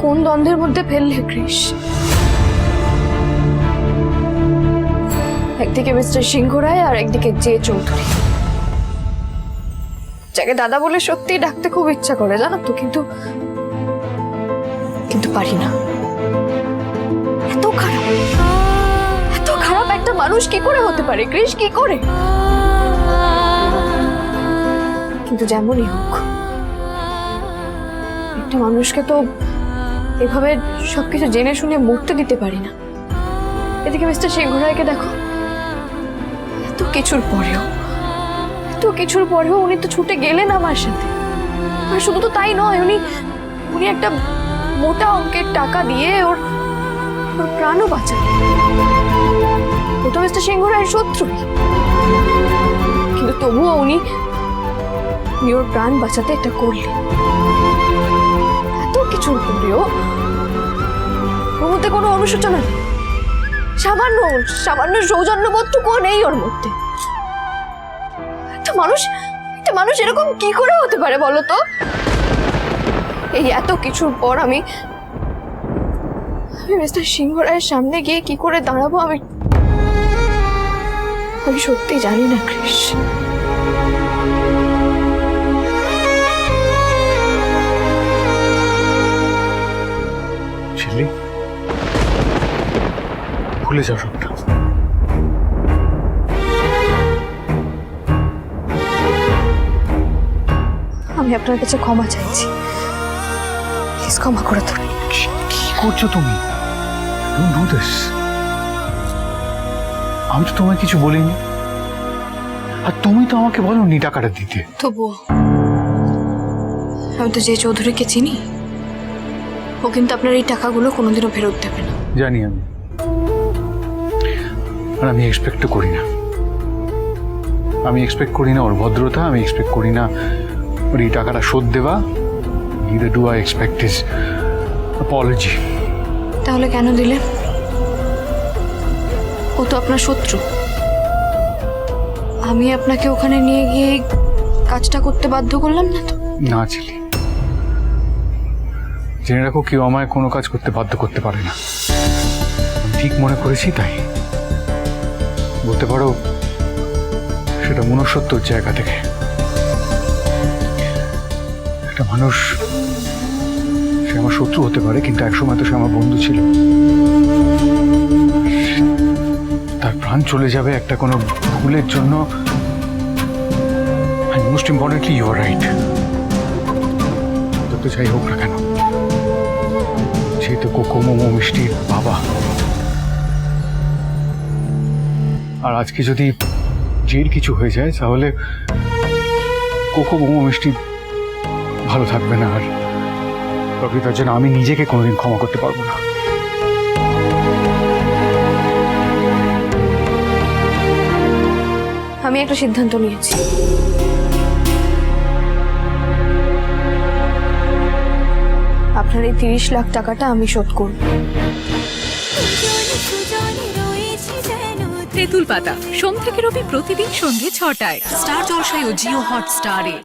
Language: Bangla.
কোন দ্বন্দ্বের মধ্যে ফেললে কৃষ? একদিকে মিস্টার সিংহ রায় আর একদিকে জে চৌধুরী, যাকে দাদা বলে সত্যি ডাকতে খুব ইচ্ছা করে জানো তো, কিন্তু কিন্তু পারি না। এত খারাপ, এত খারাপ একটা মানুষ কি করে হতে পারে কৃষ, কি করে? কিন্তু যেমনই হোক, একটা মানুষকে তো এভাবে সবকিছু জেনে শুনে মরতে দিতে পারি না। এদিকে মিস্টার সিংহ রায়কে দেখো, এত কিছুর পরেও উনি তো ছুটে গেলেন আমার সাথে। আর শুধু তো তাই নয়, উনি একটা মোটা অঙ্কের টাকা দিয়ে ওর প্রাণও বাঁচালেন। ও তো মিস্টার সিংহ রায়ের শত্রুই, কিন্তু তবুও উনি ওর প্রাণ বাঁচাতে এটা করলেন। এত কিছুর পরেও ওর মধ্যে কোনো অনুশোচনা নেই, সামান্য সৌজন্যবোধটুকুও নেই ওর মধ্যে। একটা মানুষ এরকম কি করে হতে পারে বলো তো? এই এত কিছুর পর আমি মিস্টার সিংহ রায়ের সামনে গিয়ে কি করে দাঁড়াবো আমি সত্যি জানি না কৃষ। ভুলে যাও সবটা। আমি আপনার কাছে ক্ষমা চাইছি, প্লিজ ক্ষমা করে দেন। কি করছো তুমি? Don't do this. আমি তো তোমায় কিছু বলিনি, আর তুমি তো আমাকে বলোনি টাকাটা দিতে। তবুও আমি তো যে চৌধুরীকে চিনি, ও কিন্তু আপনার এই টাকাগুলো কোনোদিনও ফেরত দেবে না। জানি আমি, আর আমি এক্সপেক্ট করি না। আমি এক্সপেক্ট করি না ওর ভদ্রতা, আমি এক্সপেক্ট করি না ওর এই টাকাটা শোধ দেওয়া। Neither do I expect his apology. তাহলে কেন দিলেন? ও তো আপনার শত্রু। আমি আপনাকে ওখানে নিয়ে গিয়ে কাজটা করতে বাধ্য করলাম না তো? না ছিলি, জেনে রাখো কেউ আমায় কোনো কাজ করতে বাধ্য করতে পারে না। আমি ঠিক মনে করেছি তাই বলতে পারো, সেটা মনুষ্যত্বর জায়গা থেকে। একটা মানুষ, সে আমার শত্রু হতে পারে, কিন্তু একসময় তো সে আমার বন্ধু ছিল। তার প্রাণ চলে যাবে একটা কোনো ভুলের জন্য। Most importantly you are right. তো যাই হোক না কেন, যেহেতু কোকো মোমো মিষ্টির বাবা, আর আজকে যদি জের কিছু হয়ে যায় তাহলে কোকো মোমো মিষ্টি ভালো থাকবে না, আর প্রকৃতার জন্য আমি নিজেকে কোনোদিন ক্ষমা করতে পারবো না। আমি একটা সিদ্ধান্ত নিয়েছি, আপনার এই 30 লাখ টাকাটা আমি শোধ করব। তেঁতুল পাতা সোম থেকে রবি প্রতিদিন সন্ধ্যে 6টায় স্টার জলসায় ও জিও হটস্টারে।